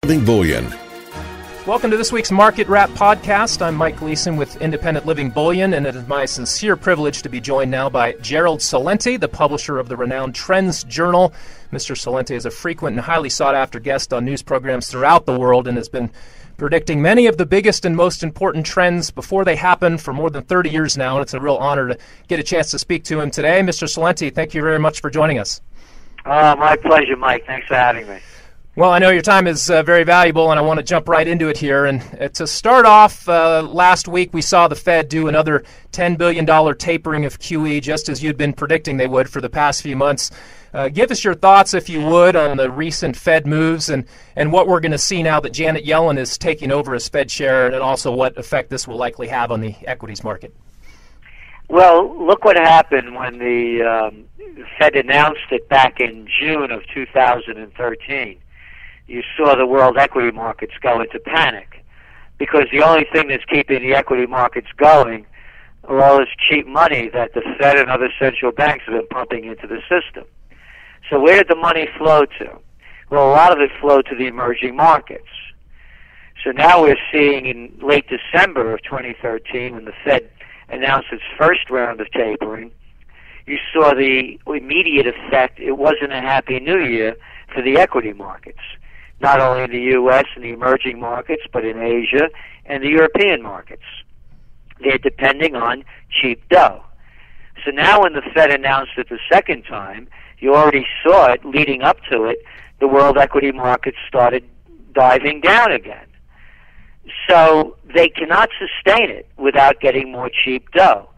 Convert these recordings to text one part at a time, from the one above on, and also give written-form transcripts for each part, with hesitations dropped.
Living Bullion. Welcome to this week's Market Wrap podcast. I'm Mike Gleason with Independent Living Bullion, and it is my sincere privilege to be joined now by Gerald Celente, the publisher of the renowned TrendsJournal. Mr. Celente is a frequent and highly sought-after guest on news programs throughout the world and has been predicting many of the biggest and most important trends before they happen for more than 30 years now, and it's a real honor to get a chance to speak to him today. Mr. Celente, thank you very much for joining us. My pleasure, Mike. Thanks for having me. Well, I know your time is very valuable, and I want to jump right into it here. And to start off, last week we saw the Fed do another $10 billion tapering of QE, just as you'd been predicting they would for the past few months. Give us your thoughts, if you would, on the recent Fed moves and what we're going to see now that Janet Yellen is taking over as Fed chair, and also what effect this will likely have on the equities market. Well, look what happened when the Fed announced it back in June of 2013. You saw the world equity markets go into panic because the only thing that's keeping the equity markets going are all this cheap money that the Fed and other central banks have been pumping into the system. So where did the money flow to? Well, a lot of it flowed to the emerging markets. So now we're seeing in late December of 2013, when the Fed announced its first round of tapering, you saw the immediate effect. It wasn't a happy new year for the equity markets, not only in the U.S. and the emerging markets, but in Asia and the European markets. They're depending on cheap dough. So now when the Fed announced it the second time, you already saw it leading up to it, the world equity markets started diving down again. So they cannot sustain it without getting more cheap dough.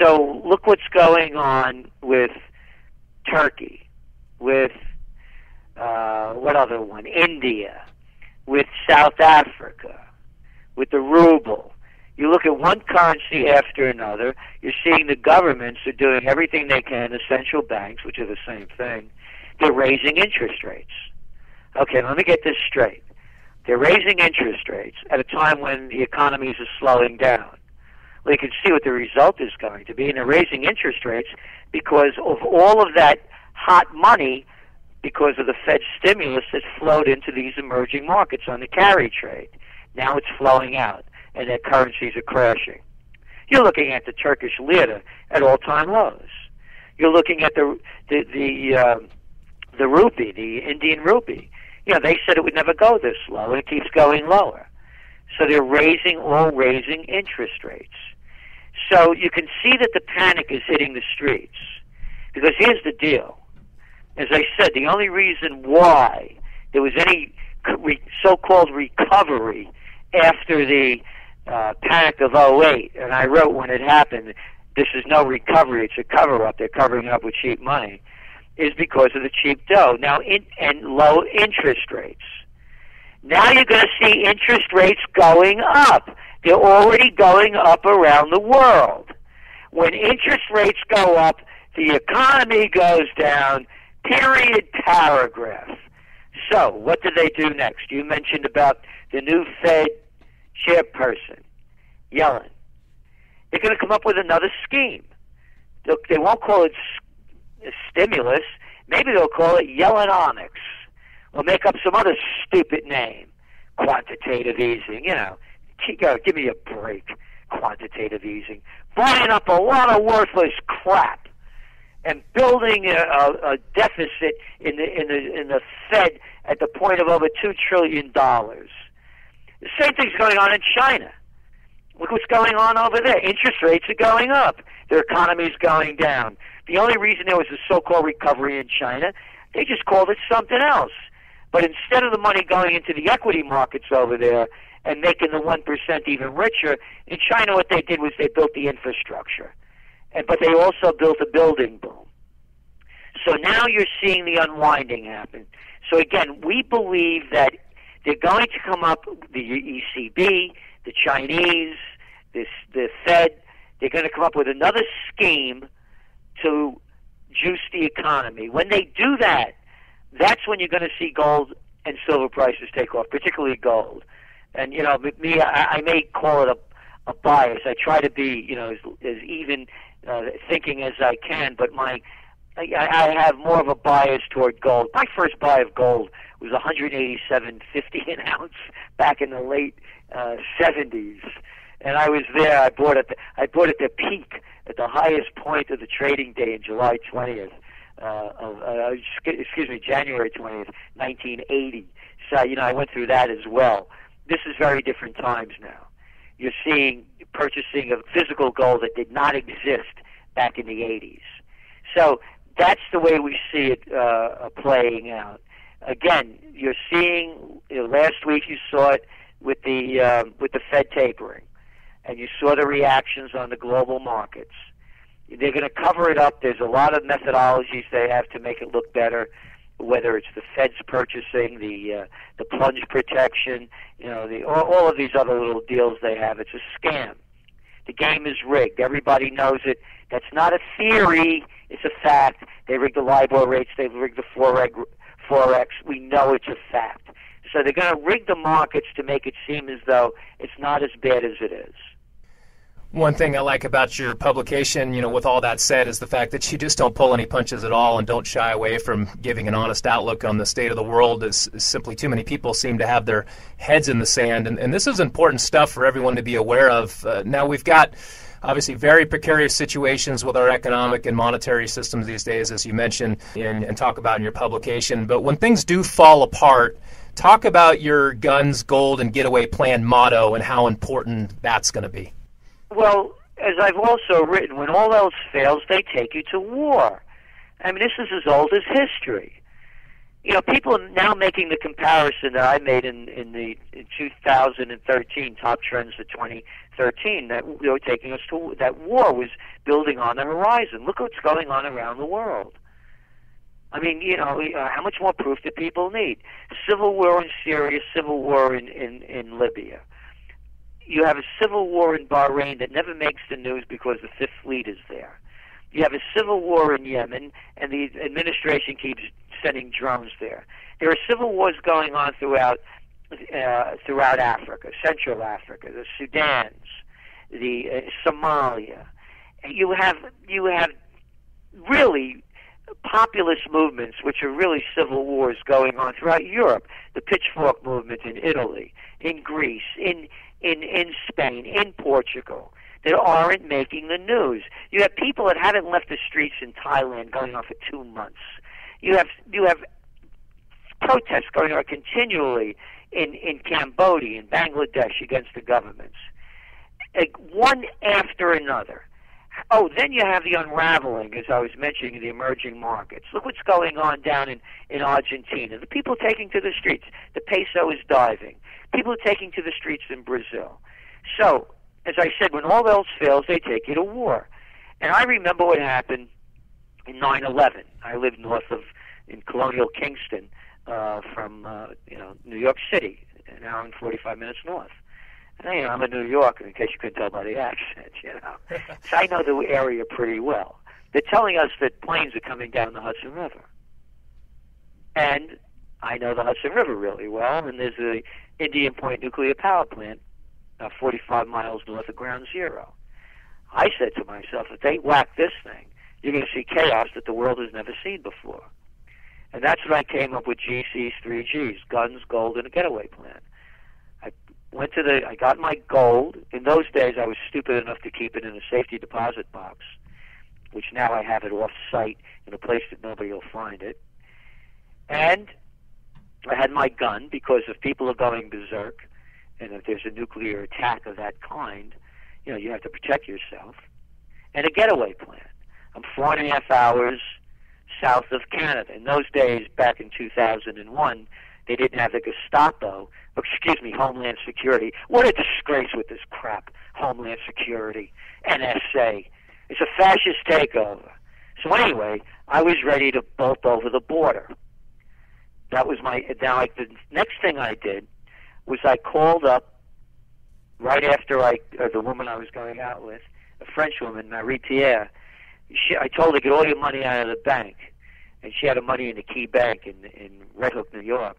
So look what's going on with Turkey, with what other one? India, with South Africa, with the ruble. You look at one currency after another, you're seeing the governments are doing everything they can, the central banks, which are the same thing, they're raising interest rates. Okay, let me get this straight. They're raising interest rates at a time when the economies are slowing down. Well, you can see what the result is going to be, and they're raising interest rates because of all of that hot money, because of the Fed stimulus that flowed into these emerging markets on the carry trade. Now it's flowing out, and their currencies are crashing. You're looking at the Turkish lira at all-time lows. You're looking at the rupee, the Indian rupee. You know, they said it would never go this low, and it keeps going lower. So they're raising interest rates. So you can see that the panic is hitting the streets. Because here's the deal. As I said, the only reason why there was any so-called recovery after the panic of '08, and I wrote when it happened, this is no recovery, it's a cover-up, they're covering up with cheap money, is because of the cheap dough. Now, and low interest rates. Now you're going to see interest rates going up. They're already going up around the world. When interest rates go up, the economy goes down, period, paragraph. So, what do they do next? You mentioned about the new Fed chairperson, Yellen. They're going to come up with another scheme. They won't call it stimulus. Maybe they'll call it Yellenomics. Or make up some other stupid name. Quantitative easing, you know. Give me a break. Quantitative easing. Buying up a lot of worthless crap and building a deficit in the Fed at the point of over $2 trillion. The same thing's going on in China. Look what's going on over there. Interest rates are going up. Their economy's going down. The only reason there was a so-called recovery in China, they just called it something else. But instead of the money going into the equity markets over there and making the 1% even richer, in China what they did was they built the infrastructure. But they also built a building boom. So now you're seeing the unwinding happen. So again, we believe that they're going to come up, the ECB, the Chinese, the Fed, they're going to come up with another scheme to juice the economy. When they do that, that's when you're going to see gold and silver prices take off, particularly gold. And, you know, me, I may call it a bias. I try to be, you know, as even thinking as I can, but I have more of a bias toward gold. My first buy of gold was 187.50 an ounce back in the late 70s. And I was there. I bought at the peak, at the highest point of the trading day in July 20th. January 20th, 1980. So, I went through that as well. This is very different times now. You're seeing purchasing of physical gold that did not exist back in the 80s. So that's the way we see it playing out. Again, you're seeing, last week you saw it with the Fed tapering, and you saw the reactions on the global markets. They're going to cover it up. There's a lot of methodologies they have to make it look better, whether it's the Fed's purchasing, the plunge protection, all of these other little deals they have. It's a scam. The game is rigged. Everybody knows it. That's not a theory. It's a fact. They rigged the LIBOR rates. They rigged the Forex. We know it's a fact. So they're going to rig the markets to make it seem as though it's not as bad as it is. One thing I like about your publication, with all that said, is the fact that you just don't pull any punches at all and don't shy away from giving an honest outlook on the state of the world, as simply too many people seem to have their heads in the sand. And this is important stuff for everyone to be aware of. Now, we've got obviously very precarious situations with our economic and monetary systems these days, as you mentioned and talk about in your publication. But when things do fall apart, talk about your guns, gold, and getaway plan motto and how important that's going to be. Well, as I've also written, when all else fails, they take you to war. I mean, this is as old as history. People are now making the comparison that I made in 2013, Top Trends of 2013, that they were taking us to, that war was building on the horizon. Look what's going on around the world. I mean, how much more proof do people need? Civil war in Syria, civil war in Libya. You have a civil war in Bahrain that never makes the news because the Fifth Fleet is there. You have a civil war in Yemen, and the administration keeps sending drones there. There are civil wars going on throughout Africa, Central Africa, the Sudans, the Somalia. You have really populist movements, which are really civil wars going on throughout Europe. The Pitchfork movement in Italy, in Greece, in Spain, in Portugal, that aren't making the news. You have people that haven't left the streets in Thailand going on for 2 months. You have protests going on continually in Cambodia, in Bangladesh against the governments, one after another. Oh, then you have the unraveling, as I was mentioning, in the emerging markets. Look what's going on down in Argentina. The people taking to the streets. The peso is diving. People are taking to the streets in Brazil. So, as I said, when all else fails, they take you to war. And I remember what happened in 9/11. I lived in colonial Kingston from New York City, an hour and 45 minutes north. And, I'm a New Yorker, in case you couldn't tell by the accent, So I know the area pretty well. They're telling us that planes are coming down the Hudson River. And I know the Hudson River really well, and there's the Indian Point nuclear power plant 45 miles north of Ground Zero. I said to myself, if they whack this thing, you're going to see chaos that the world has never seen before. And that's when I came up with GC's 3Gs, guns, gold, and a getaway plan. I got my gold. In those days, I was stupid enough to keep it in a safety deposit box, which now I have it off-site in a place that nobody will find it. And I had my gun, because if people are going berserk, and if there's a nuclear attack of that kind, you have to protect yourself. And a getaway plan. I'm 4.5 hours south of Canada. In those days, back in 2001, they didn't have the Gestapo. Homeland Security. What a disgrace with this crap. Homeland Security, NSA. It's a fascist takeover. So anyway, I was ready to bolt over the border. That was the next thing I did was I called up right after the woman I was going out with, a French woman, Marie-Pierre. I told her to get all your money out of the bank. And she had her money in the Key Bank in Red Hook, New York.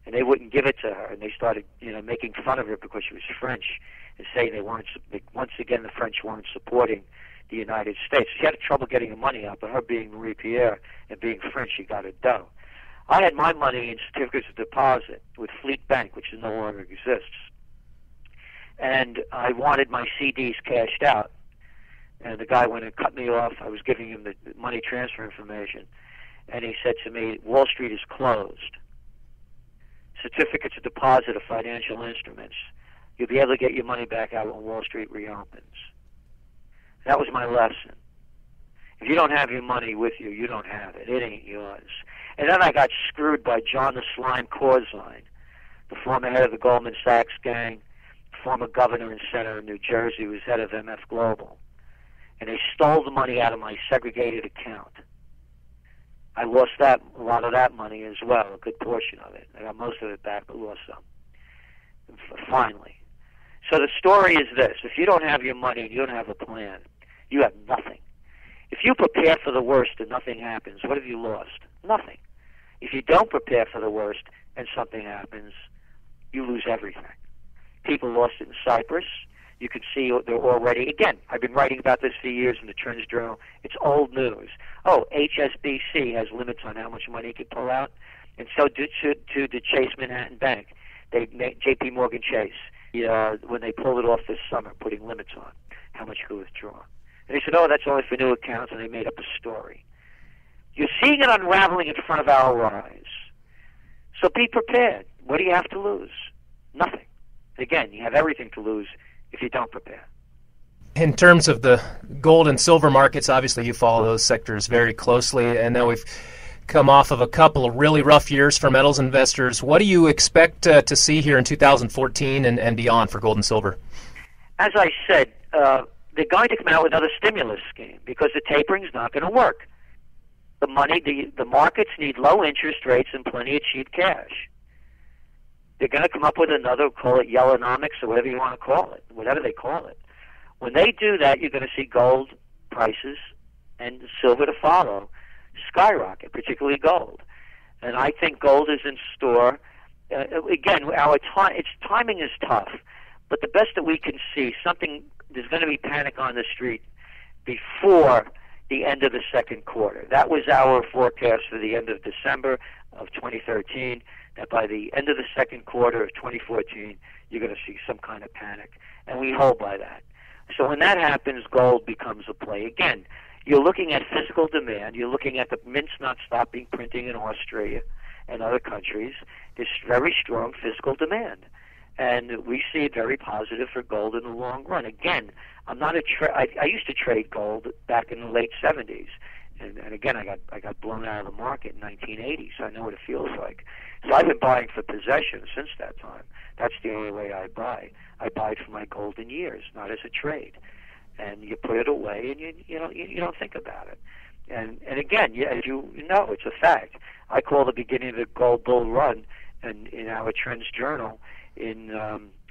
And they wouldn't give it to her, and they started, making fun of her because she was French, and saying once again, the French weren't supporting the United States. She had trouble getting her money out, but her being Marie-Pierre and being French, she got it done. I had my money in certificates of deposit with Fleet Bank, which no longer exists. And I wanted my CDs cashed out. And the guy went and cut me off. I was giving him the money transfer information. And he said to me, Wall Street is closed. Certificates of deposit of financial instruments. You'll be able to get your money back out when Wall Street reopens. That was my lesson. If you don't have your money with you, you don't have it. It ain't yours. And then I got screwed by John the Slime Corzine, the former head of the Goldman Sachs gang, former governor and senator of New Jersey, who was head of MF Global. And they stole the money out of my segregated account. I lost a lot of that money as well, a good portion of it. I got most of it back, but lost some. Finally. So the story is this. If you don't have your money and you don't have a plan, you have nothing. If you prepare for the worst and nothing happens, what have you lost? Nothing. If you don't prepare for the worst and something happens, you lose everything. People lost it in Cyprus. You can see they're already, again, I've been writing about this for years in the TrendsJournal. It's old news. Oh, HSBC has limits on how much money it can pull out, and so did the Chase Manhattan Bank. J.P. Morgan Chase, when they pulled it off this summer, putting limits on how much you could withdraw. And they said, oh, that's only for new accounts, and they made up a story. You're seeing it unraveling in front of our eyes. So be prepared. What do you have to lose? Nothing. Again, you have everything to lose if you don't prepare. In terms of the gold and silver markets, obviously you follow those sectors very closely, and now we've come off of a couple of really rough years for metals investors. What do you expect to see here in 2014 and beyond for gold and silver? As I said, they're going to come out with another stimulus scheme because the tapering is not going to work. The markets need low interest rates and plenty of cheap cash. They're going to come up with another, call it Yellonomics or whatever you want to call it, whatever they call it. When they do that, you're going to see gold prices and silver to follow skyrocket, particularly gold. And I think gold is in store. Again, its timing is tough, but the best that we can see, there's going to be panic on the street before the end of the second quarter. That was our forecast for the end of December of 2013, that by the end of the second quarter of 2014, you're going to see some kind of panic. And we hold by that. So when that happens, gold becomes a play. Again, you're looking at physical demand. You're looking at the mints not stopping printing in Austria and other countries. There's very strong physical demand. And we see it very positive for gold in the long run. Again, I'm not I used to trade gold back in the late 70s. And again, I got blown out of the market in 1980, so I know what it feels like. So I've been buying for possession since that time. That's the only way I buy. I buy it for my golden years, not as a trade. And you put it away, and you don't think about it. And again, as you know, it's a fact. I call the beginning of the gold bull run in our TrendsJournal in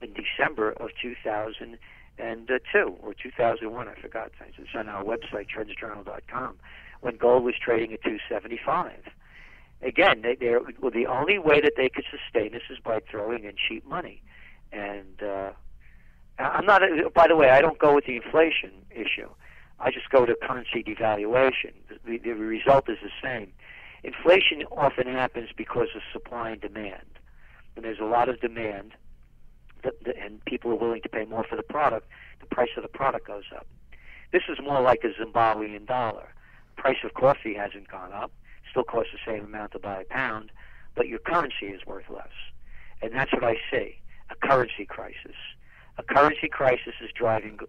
December of 2002 or 2001. I forgot. It's on our website, TrendsJournal.com, when gold was trading at 275. Again, the only way that they could sustain this is by throwing in cheap money. And I'm not. By the way, I don't go with the inflation issue. I just go to currency devaluation. The result is the same. Inflation often happens because of supply and demand. When there's a lot of demand, and people are willing to pay more for the product, the price of the product goes up. This is more like a Zimbabwean dollar. The price of coffee hasn't gone up. Still costs the same amount to buy a pound, but your currency is worth less. And that's what I see, a currency crisis. A currency crisis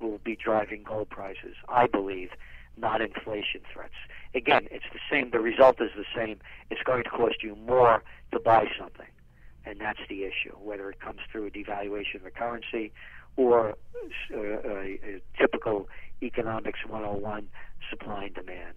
will be driving gold prices, I believe, not inflation threats. Again, it's the same. The result is the same. It's going to cost you more to buy something, and that's the issue, whether it comes through a devaluation of the currency or a typical economics 101 supply and demand.